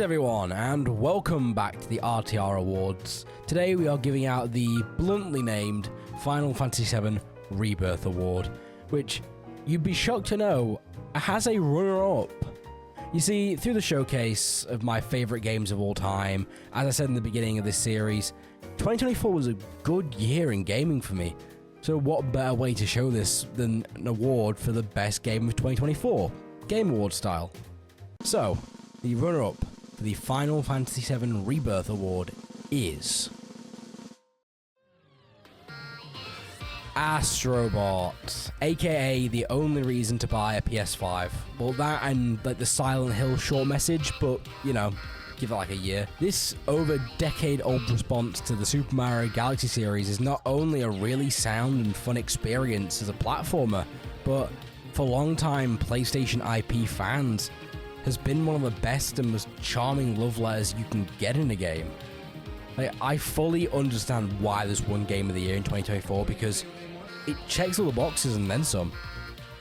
everyone, and welcome back to the RTR Awards. Today we are giving out the bluntly named Final Fantasy VII Rebirth Award, which you'd be shocked to know has a runner-up. You see, through the showcase of my favourite games of all time, as I said in the beginning of this series, 2024 was a good year in gaming for me. So what better way to show this than an award for the best game of 2024, Game Award style. So, the runner-up for the Final Fantasy VII Rebirth Award is Astrobot, aka the only reason to buy a PS5. Well, that and like the Silent Hill short message, but you know, give it like a year. This over decade-old response to the Super Mario Galaxy series is not only a really sound and fun experience as a platformer, but for long-time PlayStation IP fans, has been one of the best and most charming love letters you can get in a game. Like, I fully understand why this won Game of the Year in 2024 because it checks all the boxes and then some.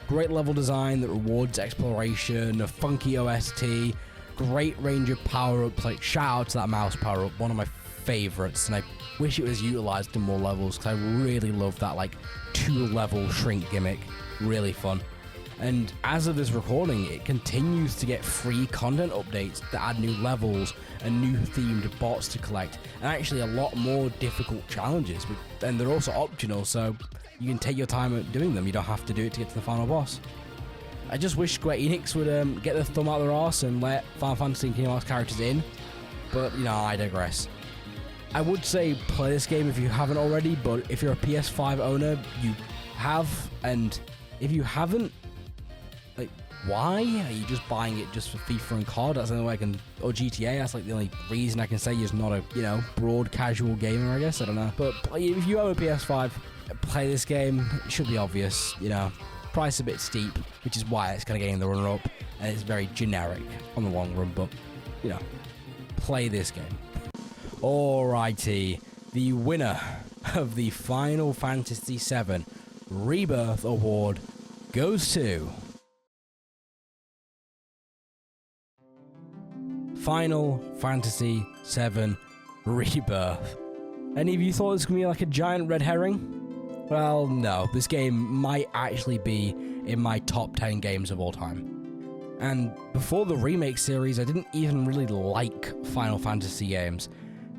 Great level design that rewards exploration, a funky OST, great range of power-ups, like shout out to that mouse power-up, one of my favorites, and I wish it was utilized in more levels because I really love that like 2-level shrink gimmick, really fun. And as of this recording, it continues to get free content updates that add new levels and new themed bots to collect, and actually a lot more difficult challenges, and they're also optional, so you can take your time at doing them. You don't have to do it to get to the final boss. I just wish Square Enix would get their thumb out their arse and let Final Fantasy and Kingdom Hearts characters in, but you know, I digress. I would say play this game if you haven't already, but if you're a PS5 owner, you have, and if you haven't, like, why? Are you just buying it just for FIFA and COD? That's the only way I can, or GTA, that's like the only reason I can say you're not a, you know, broad casual gamer, I guess, I don't know. But if you own a PS5, play this game, it should be obvious, you know. Price a bit steep, which is why it's going to get in the runner-up, and it's very generic on the long run, but, you know, play this game. Alrighty, the winner of the Final Fantasy VII Rebirth Award goes to Final Fantasy VII Rebirth. Any of you thought this was going to be like a giant red herring? Well, no, this game might actually be in my top 10 games of all time. And before the remake series, I didn't even really like Final Fantasy games.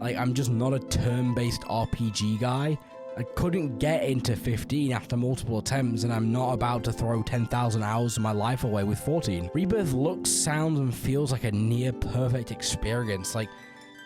Like, I'm just not a turn-based RPG guy. I couldn't get into 15 after multiple attempts, and I'm not about to throw 10,000 hours of my life away with 14. Rebirth looks, sounds, and feels like a near-perfect experience. Like,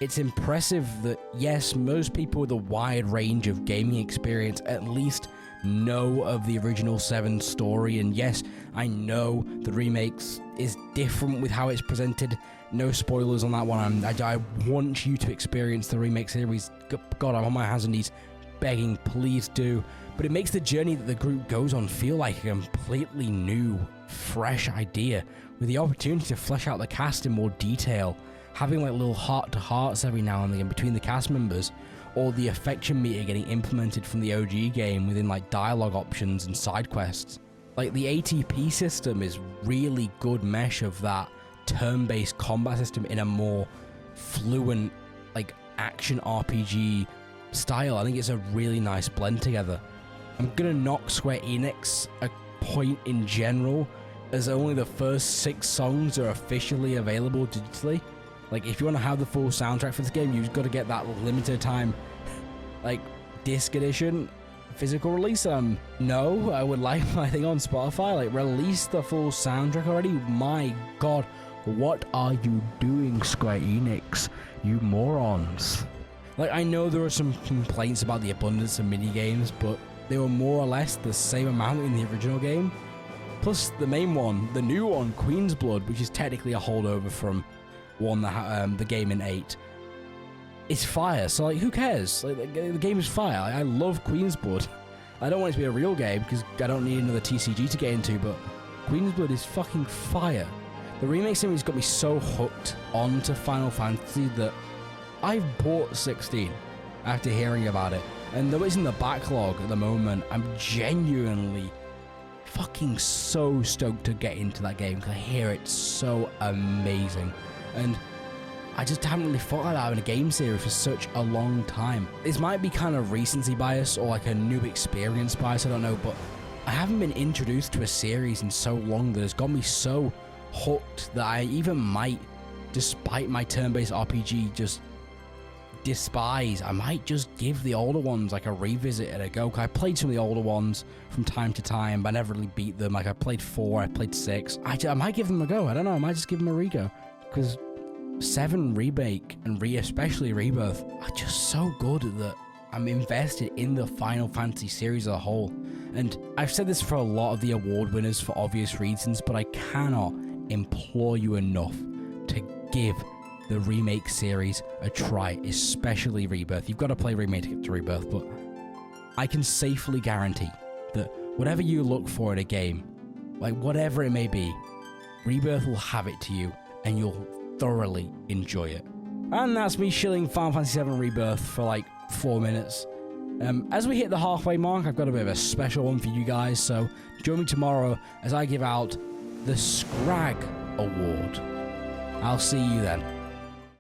it's impressive that, yes, most people with a wide range of gaming experience at least know of the original 7 story, and yes, I know the remakes is different with how it's presented. No spoilers on that one. I want you to experience the remake series. God, I'm on my hands and knees begging, please do. But it makes the journey that the group goes on feel like a completely new, fresh idea, with the opportunity to flesh out the cast in more detail, having like little heart-to-hearts every now and again between the cast members, or the affection meter getting implemented from the OG game within like dialogue options and side quests. Like, the ATP system is really good mesh of that turn-based combat system in a more fluent, like, action RPG style. I think it's a really nice blend together. I'm gonna knock Square Enix a point in general, as only the first 6 songs are officially available digitally. Like, if you want to have the full soundtrack for this game, you've got to get that limited time, like, disc edition physical release. No, I would like my thing on Spotify. Like, release the full soundtrack already. My God, what are you doing, Square Enix? You morons. Like, I know there are some complaints about the abundance of minigames, but they were more or less the same amount in the original game. Plus, the main one, the new one, Queen's Blood, which is technically a holdover from one that the game in 8, it's fire. So, like, who cares? Like, the game is fire. I love Queen's Blood. I don't want it to be a real game because I don't need another TCG to get into, but Queen's Blood is fucking fire. The remake series got me so hooked onto Final Fantasy that I've bought 16 after hearing about it, and though it's in the backlog at the moment, I'm genuinely fucking so stoked to get into that game because I hear it's so amazing. And I just haven't really thought about in a game series for such a long time. This might be kind of recency bias or like a new experience bias, I don't know, but I haven't been introduced to a series in so long that has got me so hooked that I even might, despite my turn-based RPG just despise, I might just give the older ones like a revisit and a go. I played some of the older ones from time to time, but I never really beat them. Like I played 4, I played 6. I might give them a go. I don't know. I might just give them a re-go, because 7 Remake and especially Rebirth are just so good that I'm invested in the Final Fantasy series as a whole. And I've said this for a lot of the award winners for obvious reasons, but I cannot implore you enough to give the Remake series a try, especially Rebirth. You've got to play Remake to get to Rebirth, but I can safely guarantee that whatever you look for in a game, like whatever it may be, Rebirth will have it to you and you'll thoroughly enjoy it. And that's me shilling Final Fantasy VII Rebirth for like 4 minutes. As we hit the halfway mark, I've got a bit of a special one for you guys, so join me tomorrow as I give out the Scrag Award. I'll see you then.